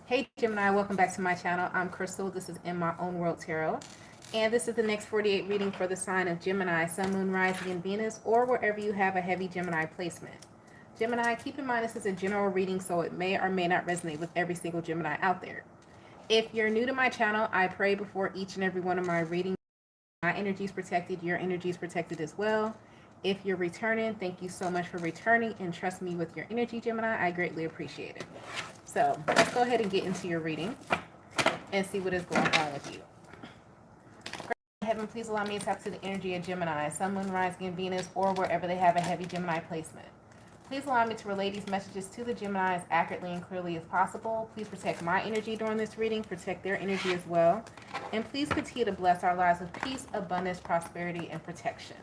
Hey Gemini, welcome back to my channel. I'm Crystal. This is In My Own World Tarot. And this is the next 48 reading for the sign of Gemini, Sun, Moon, Rising, and Venus, or wherever you have a heavy Gemini placement. Gemini, keep in mind this is a general reading, so it may or may not resonate with every single Gemini out there. If you're new to my channel, I pray before each and every one of my readings. My energy is protected, your energy is protected as well. If you're returning, thank you so much for returning and trust me with your energy, Gemini. I greatly appreciate it. So let's go ahead and get into your reading and see what is going on with you. Heaven, please allow me to tap to the energy of Gemini, Sun, Moon, Rising, and Venus, or wherever they have a heavy Gemini placement. Please allow me to relay these messages to the Gemini as accurately and clearly as possible. Please protect my energy during this reading, protect their energy as well. And please continue to bless our lives with peace, abundance, prosperity, and protection.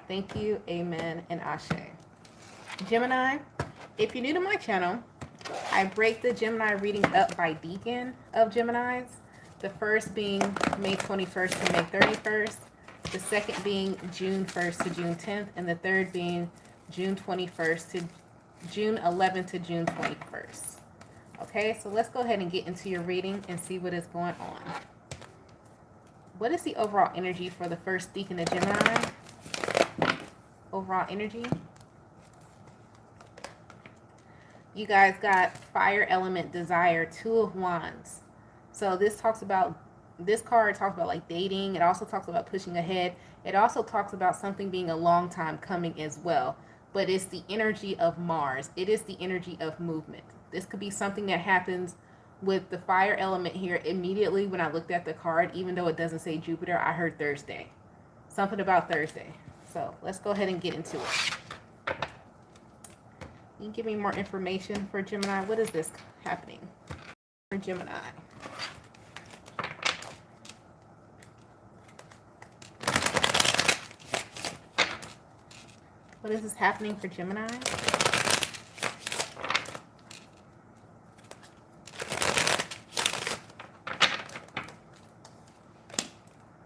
Thank you, amen, and ashe. Gemini, if you're new to my channel, I break the Gemini reading up by decan of Geminis. The first being May 21st to May 31st. The second being June 1st to June 10th. And the third being June 21st to June 11th to June 21st. Okay, so let's go ahead and get into your reading and see what is going on. What is the overall energy for the first decan of Gemini? Overall energy. You guys got fire element desire, 2 of wands. So this card talks about like dating. It also talks about pushing ahead. It also talks about something being a long time coming as well. But it's the energy of Mars. It is the energy of movement. This could be something that happens with the fire element here. Immediately when I looked at the card, even though it doesn't say Jupiter, I heard Thursday. Something about Thursday. So let's go ahead and get into it. Can you give me more information for Gemini? What is this happening for Gemini? What is this happening for Gemini?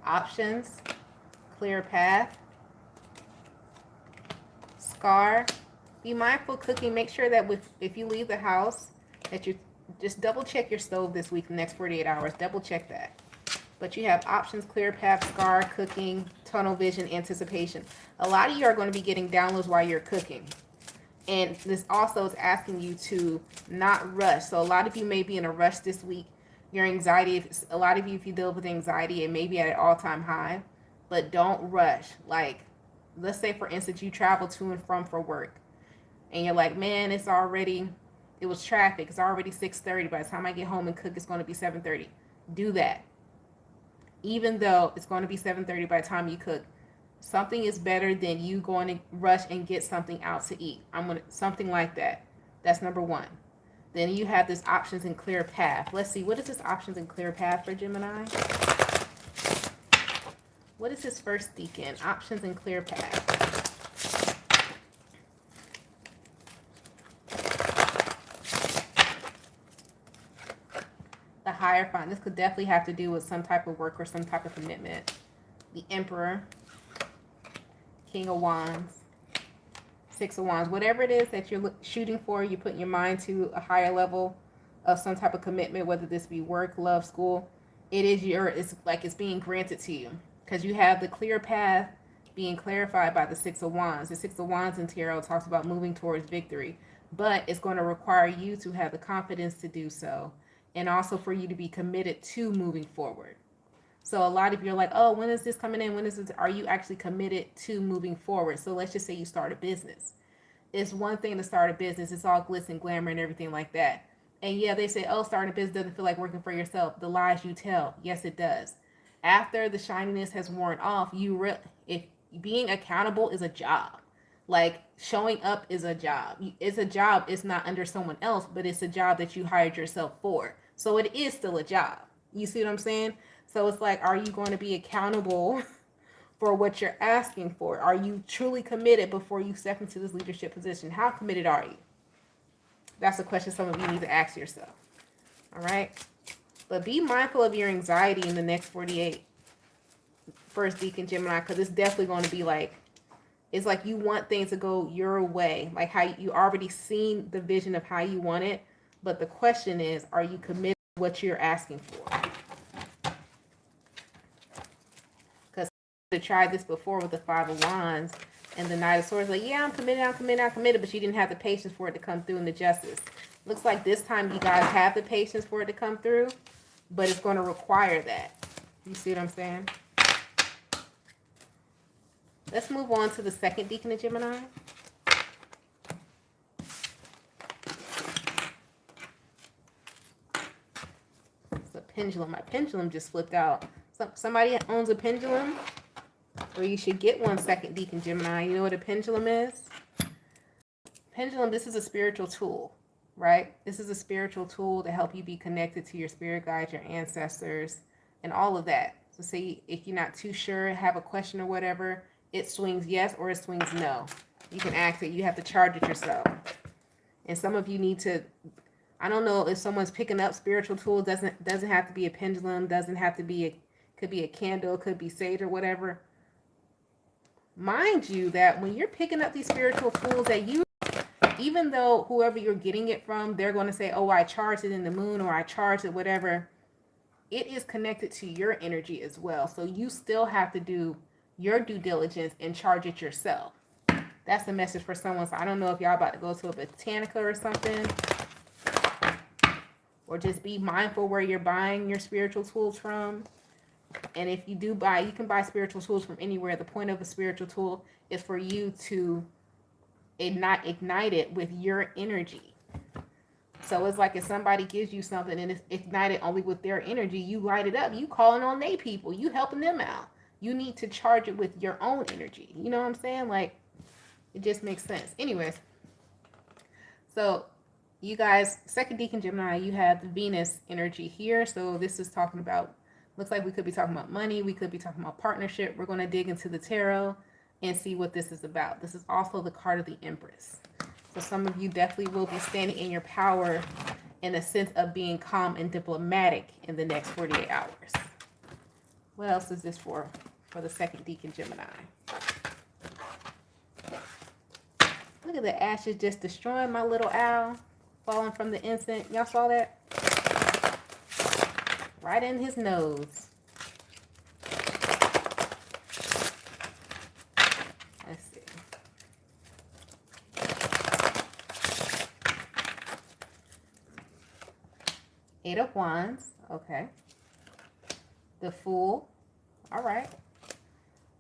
Options, clear path, scar. Be mindful cooking. Make sure that if you leave the house, that you just double check your stove this week, the next 48 hours. Double check that. But you have options, clear path, scar, cooking, tunnel vision, anticipation. A lot of you are going to be getting downloads while you're cooking. And this also is asking you to not rush. So a lot of you may be in a rush this week. Your anxiety, a lot of you, if you deal with anxiety, it may be at an all-time high. But don't rush. Like, let's say, for instance, you travel to and from for work. And you're like, man, it was traffic. It's already 6:30. By the time I get home and cook, it's going to be 7:30. Do that. Even though it's going to be 7:30 by the time you cook, something is better than you going to rush and get something out to eat. Something like that. That's number one. Then you have this options and clear path. Let's see, what is this options and clear path for Gemini? What is this first decan? Options and clear path. The Hierophant. This could definitely have to do with some type of work or some type of commitment. The Emperor. King of Wands. 6 of Wands. Whatever it is that you're shooting for, you're putting your mind to a higher level of some type of commitment, whether this be work, love, school. It's like it's being granted to you. Because you have the clear path being clarified by the 6 of Wands. The 6 of Wands in tarot talks about moving towards victory. But it's going to require you to have the confidence to do so. And also for you to be committed to moving forward. So a lot of you are like, oh, when is this coming in? Are you actually committed to moving forward? So let's just say you start a business. It's one thing to start a business. It's all glitz and glamour and everything like that. And yeah, they say, oh, starting a business doesn't feel like working for yourself. The lies you tell. Yes, it does. After the shininess has worn off, if being accountable is a job. Like showing up is a job. It's a job. It's not under someone else, but it's a job that you hired yourself for. So it is still a job. You see what I'm saying? So it's like, are you going to be accountable for what you're asking for? Are you truly committed before you step into this leadership position? How committed are you? That's a question some of you need to ask yourself. All right? But be mindful of your anxiety in the next 48. First decan Gemini, because it's definitely going to be like, it's like you want things to go your way. Like how you already seen the vision of how you want it. But the question is, are you committed what you're asking for. Because I tried this before with the Five of Wands and the Knight of Swords. Like, yeah, I'm committed, but you didn't have the patience for it to come through in the Justice. Looks like this time you guys have the patience for it to come through, but it's going to require that. You see what I'm saying? Let's move on to the second decan of Gemini. It's a pendulum. My pendulum just flipped out. Somebody owns a pendulum, or you should get one, second decan Gemini. You know what a pendulum is? Pendulum, this is a spiritual tool, right? This is a spiritual tool to help you be connected to your spirit guides, your ancestors, and all of that. So say if you're not too sure, have a question or whatever, it swings yes or it swings no. You can ask it. You have to charge it yourself. And some of you need to, I don't know if someone's picking up spiritual tools, doesn't have to be a pendulum, doesn't have to be could be a candle, could be sage or whatever. Mind you that when you're picking up these spiritual tools, that you, even though whoever you're getting it from, they're going to say, oh, I charged it in the moon, or I charged it whatever, it is connected to your energy as well. So you still have to do your due diligence and charge it yourself. That's the message for someone. So I don't know if y'all about to go to a botanica or something, or just be mindful where you're buying your spiritual tools from. And if you do buy, you can buy spiritual tools from anywhere. The point of a spiritual tool is for you to ignite it with your energy. So it's like if somebody gives you something and it's ignited only with their energy, you light it up. You calling on they people. You helping them out. You need to charge it with your own energy. You know what I'm saying? Like, it just makes sense. Anyways, so you guys, second decan Gemini, you have the Venus energy here. So this is talking about, looks like we could be talking about money. We could be talking about partnership. We're going to dig into the tarot and see what this is about. This is also the card of the Empress. So some of you definitely will be standing in your power in a sense of being calm and diplomatic in the next 48 hours. What else is this for the second decan Gemini? Look at the ashes just destroying my little owl, falling from the incense. Y'all saw that? Right in his nose. Let's see. Eight of Wands. Okay. The Fool. All right.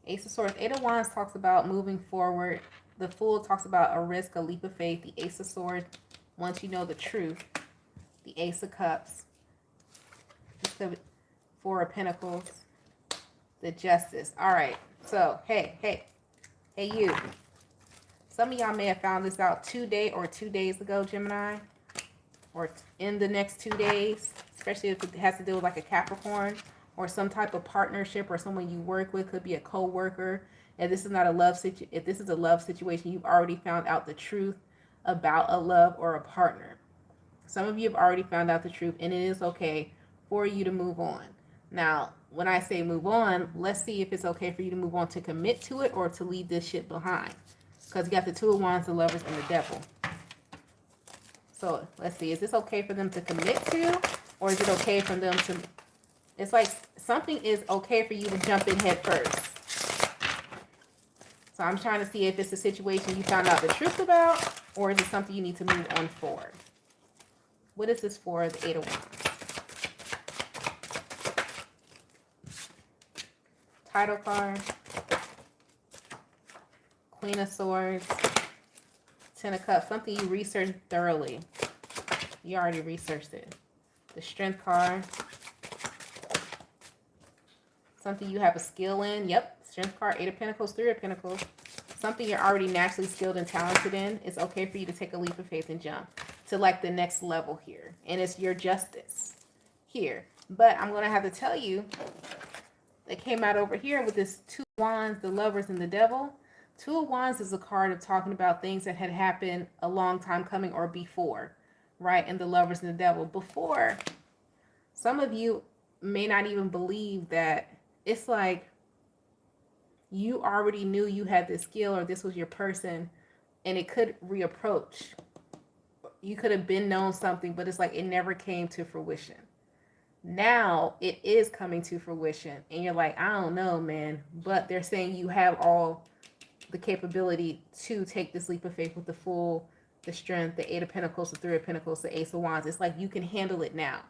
Ace of Swords. Eight of Wands talks about moving forward. The Fool talks about a risk, a leap of faith. The Ace of Swords, once you know the truth. The Ace of Cups. The Four of Pentacles. The Justice. All right. So, hey, you. Some of y'all may have found this out 2 days ago, Gemini. Or in the next 2 days. Especially if it has to do with like a Capricorn. Or some type of partnership, or someone you work with, could be a co-worker. And this is not a love situation. If this is a love situation, you've already found out the truth about a love or a partner. Some of you have already found out the truth, and it is okay for you to move on. Now, when I say move on, let's see if it's okay for you to move on, to commit to it or to leave this shit behind. Because you got the Two of Wands, the Lovers, and the Devil. So let's see, is this okay for them to commit to, or is it okay for them to, it's like something is okay for you to jump in head first. So I'm trying to see if it's a situation you found out the truth about, or is it something you need to move on forward. What is this for, the Eight of Wands? Title card. Queen of Swords. Ten of Cups. Something you researched thoroughly. You already researched it. The Strength card. Something you have a skill in. Yep. Strength card. Eight of Pentacles. Three of Pentacles. Something you're already naturally skilled and talented in. It's okay for you to take a leap of faith and jump to like the next level here. And it's your justice here. But I'm going to have to tell you, that came out over here with this Two of Wands, the Lovers, and the Devil. Two of Wands is a card of talking about things that had happened a long time coming or before, right? And the Lovers and the Devil. Before, some of you may not even believe that it's like you already knew you had this skill or this was your person, and it could reapproach. You could have been known something, but it's like it never came to fruition. Now it is coming to fruition, and you're like, I don't know, man. But they're saying you have all the capability to take this leap of faith with the strength, the Eight of Pentacles, the Three of Pentacles, the Ace of Wands. It's like you can handle it now.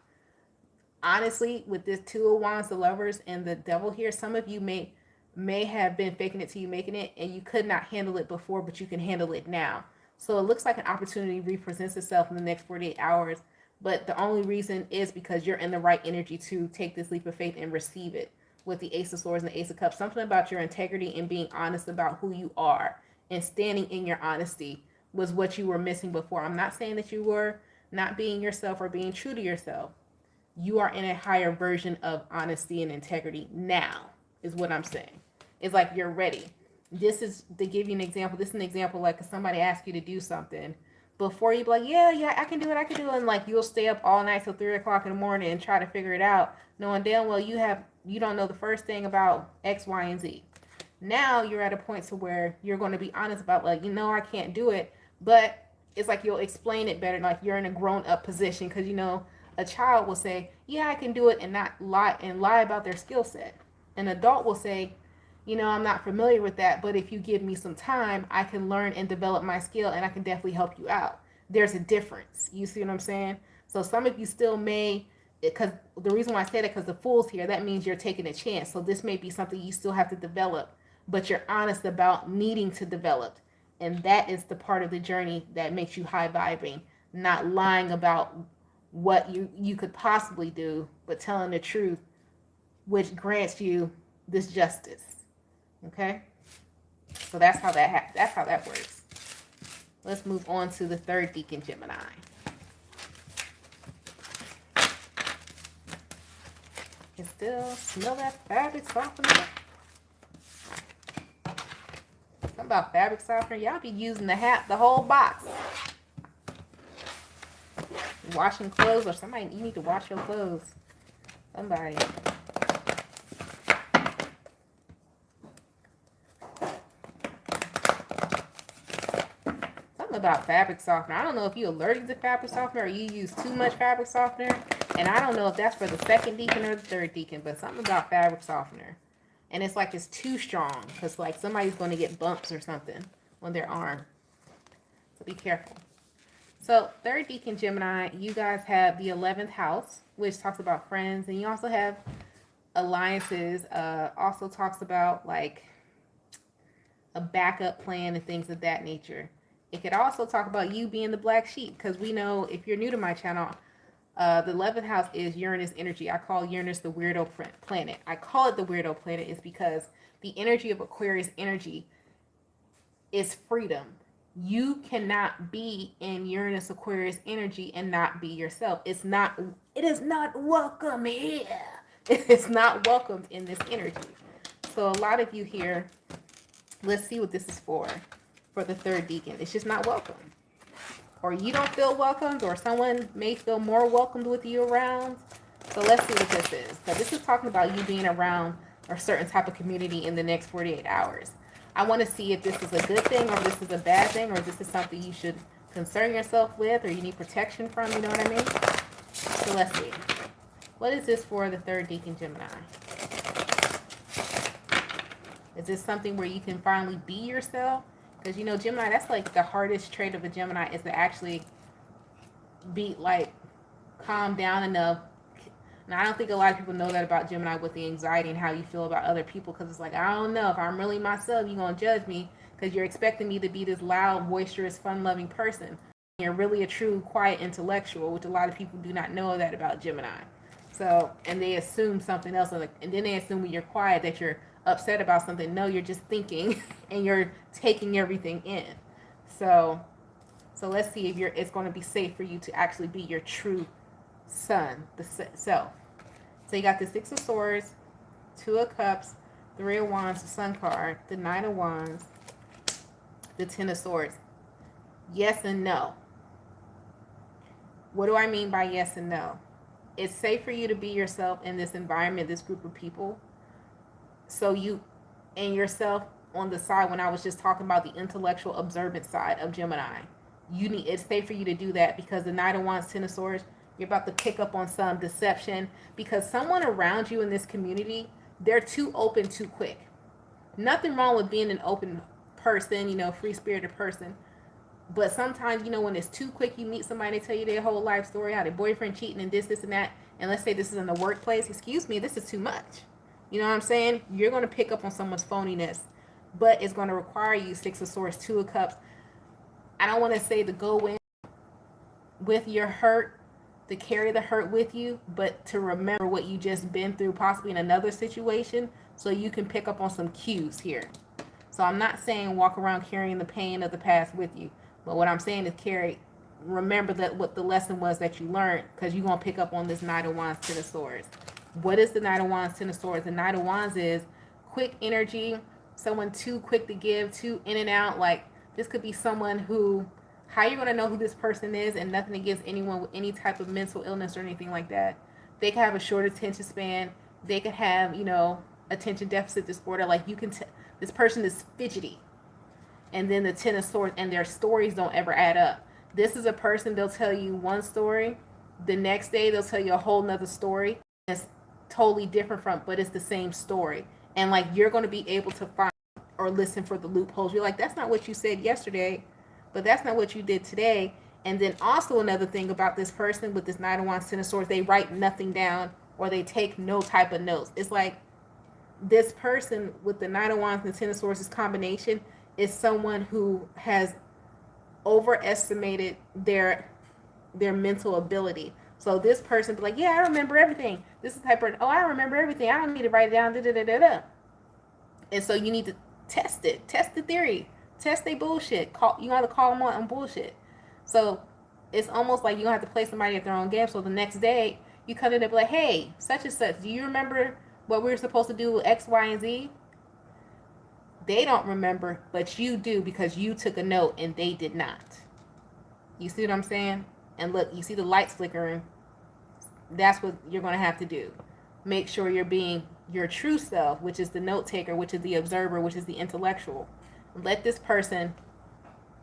Honestly, with this Two of Wands, the Lovers, and the Devil here, some of you may have been faking it till you making it, and you could not handle it before, but you can handle it now. So it looks like an opportunity represents itself in the next 48 hours. But the only reason is because you're in the right energy to take this leap of faith and receive it with the Ace of Swords and the Ace of Cups. Something about your integrity and being honest about who you are and standing in your honesty was what you were missing before. I'm not saying that you were not being yourself or being true to yourself. You are in a higher version of honesty and integrity now, is what I'm saying. It's like you're ready. This is, to give you an example, this is an example like if somebody asks you to do something, before you be like, yeah, I can do it, and like you'll stay up all night till 3 o'clock in the morning and try to figure it out, knowing damn well you don't know the first thing about X, Y, and Z. Now you're at a point to where you're going to be honest about like, I can't do it, but it's like you'll explain it better, like you're in a grown up position, because a child will say, yeah, I can do it, and not lie about their skill set. An adult will say, I'm not familiar with that, but if you give me some time, I can learn and develop my skill, and I can definitely help you out. There's a difference. You see what I'm saying? So some of you still may, because the reason why I say that, because the Fool's here, that means you're taking a chance. So this may be something you still have to develop, but you're honest about needing to develop. And that is the part of the journey that makes you high vibing, not lying about what you could possibly do, but telling the truth, which grants you this justice. Okay, so that's how that works. Let's move on to the third decan, Gemini. You can still smell that fabric softener. Something about fabric softener. Y'all be using the whole box. Washing clothes, or somebody, you need to wash your clothes. Somebody. About fabric softener. I don't know if you're allergic to fabric softener or you use too much fabric softener, and I don't know if that's for the second decan or the third decan, but something about fabric softener, and it's like it's too strong, because like somebody's going to get bumps or something on their arm, so be careful. So third decan Gemini, you guys have the 11th house, which talks about friends, and you also have alliances. Also talks about like a backup plan and things of that nature. It could also talk about you being the black sheep, because we know, if you're new to my channel, the 11th house is Uranus energy. I call Uranus the weirdo planet. I call it the weirdo planet is because the energy of Aquarius energy is freedom. You cannot be in Uranus Aquarius energy and not be yourself. It is not welcome here. It is not welcomed in this energy. So a lot of you here, let's see what this is for the third decan. It's just not welcome. Or you don't feel welcomed, or someone may feel more welcomed with you around. So let's see what this is. So this is talking about you being around a certain type of community in the next 48 hours. I want to see if this is a good thing, or this is a bad thing, or this is something you should concern yourself with, or you need protection from, you know what I mean? So let's see. What is this for the third decan Gemini? Is this something where you can finally be yourself? Because, Gemini, that's like the hardest trait of a Gemini, is to actually be like calm down enough. Now, I don't think a lot of people know that about Gemini, with the anxiety and how you feel about other people, because it's like, I don't know if I'm really myself, you're going to judge me because you're expecting me to be this loud, boisterous, fun-loving person. You're really a true, quiet intellectual, which a lot of people do not know that about Gemini. So, and they assume something else, and then they assume when you're quiet that you're upset about something. No, you're just thinking and you're taking everything in. So let's see if it's going to be safe for you to actually be your true sun, the self. So you got the 6 of Swords, 2 of Cups, 3 of Wands, the Sun card, the 9 of Wands, the 10 of Swords. Yes and no. What do I mean by yes and no? It's safe for you to be yourself in this environment, this group of people. So you and yourself on the side, when I was just talking about the intellectual observant side of Gemini, it's safe for you to do that, because the Knight of Wands, 10 of Swords, You're about to pick up on some deception because someone around you in this community, they're too open too quick. Nothing wrong with being an open person, free-spirited person. But sometimes, when it's too quick, you meet somebody, they tell you their whole life story, how their boyfriend cheating and this and that. And let's say this is in the workplace. Excuse me, this is too much. You know what I'm saying? You're going to pick up on someone's phoniness. But it's going to require you, Six of Swords, Two of Cups. I don't want to say to go in with your hurt, to carry the hurt with you, but to remember what you just been through, possibly in another situation, so you can pick up on some cues here. So I'm not saying walk around carrying the pain of the past with you. But what I'm saying is remember that what the lesson was that you learned, because you're going to pick up on this Knight of Wands, Ten of Swords. What is the Knight of Wands, Ten of Swords? The Knight of Wands is quick energy, someone too quick to give, too in and out. Like, this could be someone who, how are you going to know who this person is? And nothing against anyone with any type of mental illness or anything like that. They could have a short attention span. They could have, attention deficit disorder. Like, this person is fidgety. And then the Ten of Swords, and their stories don't ever add up. This is a person, they'll tell you one story. The next day, they'll tell you a whole nother story. It's totally different but it's the same story. And like, you're going to be able to find or listen for the loopholes. You're like, that's not what you said yesterday, but that's not what you did today. And then also another thing about this person with this Knight of Wands, Ten of Swords, they write nothing down or they take no type of notes. It's like this person with the Knight of Wands and the Ten of Swords, this combination, is someone who has overestimated their mental ability. So this person be like, yeah, I remember everything. This is the type of, I remember everything. I don't need to write it down. Da, da, da, da, da. And so you need to test it. Test the theory. Test their bullshit. You have to call them on bullshit. So it's almost like you don't have to play somebody at their own game. So the next day, you come in and be like, hey, such and such, do you remember what we were supposed to do with X, Y, and Z? They don't remember, but you do because you took a note and they did not. You see what I'm saying? And look, you see the lights flickering. That's what you're going to have to do. Make sure you're being your true self, which is the note taker, which is the observer, which is the intellectual. Let this person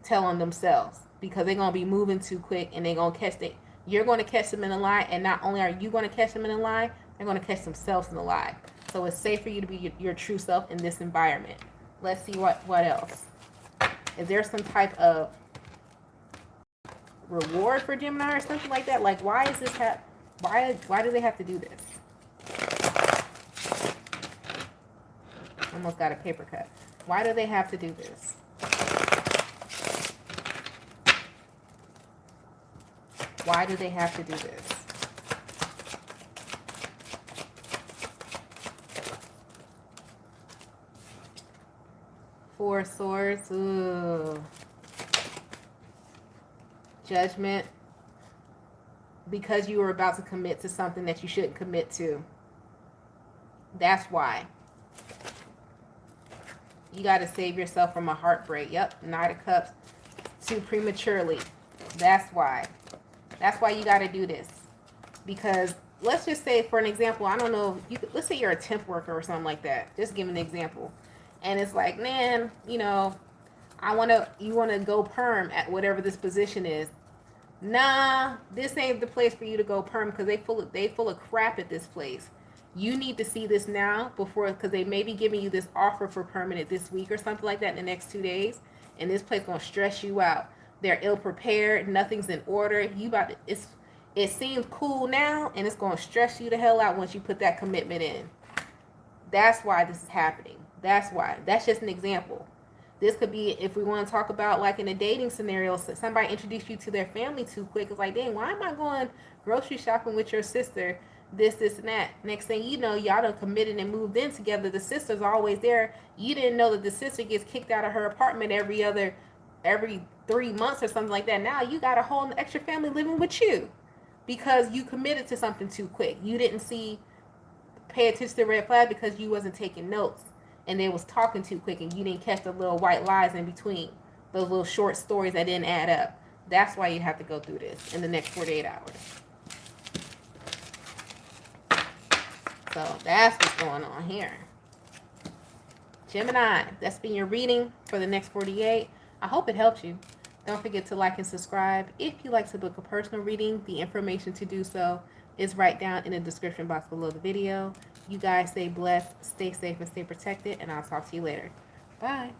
tell on themselves because they're going to be moving too quick and they're going to catch it. You're going to catch them in a lie, and not only are you going to catch them in a lie, they're going to catch themselves in a lie. So it's safe for you to be your true self in this environment. Let's see what else. Is there some type of reward for Gemini or something like that? Like, why is this why do they have to do this? Almost got a paper cut. Why do they have to do this? Why do they have to do this? Four of Swords. Ooh. Judgment. Because you were about to commit to something that you shouldn't commit to. That's why. You got to save yourself from a heartbreak. Yep, Knight of Cups. Too prematurely. That's why. That's why you got to do this. Because let's just say, for an example, I don't know, let's say you're a temp worker or something like that. Just give an example. And it's like, man, you want to go perm at whatever this position is. Nah, this ain't the place for you to go perm because they full of crap at this place. You need to see this now because they may be giving you this offer for permanent this week or something like that in the next 2 days. And this place going to stress you out. They're ill prepared. Nothing's in order. It seems cool now, and it's going to stress you the hell out once you put that commitment in. That's why this is happening. That's why. That's just an example. This could be, if we want to talk about like in a dating scenario, somebody introduced you to their family too quick. It's like, dang, why am I going grocery shopping with your sister? This, and that. Next thing you know, y'all done committed and moved in together. The sister's always there. You didn't know that the sister gets kicked out of her apartment every 3 months or something like that. Now you got a whole extra family living with you because you committed to something too quick. You didn't pay attention to the red flag because you wasn't taking notes. And they was talking too quick and you didn't catch the little white lies in between. Those little short stories that didn't add up. That's why you have to go through this in the next 48 hours. So that's what's going on here. Gemini, that's been your reading for the next 48. I hope it helped you. Don't forget to like and subscribe. If you like to book a personal reading, the information to do so is right down in the description box below the video. You guys stay blessed, stay safe, and stay protected, and I'll talk to you later. Bye.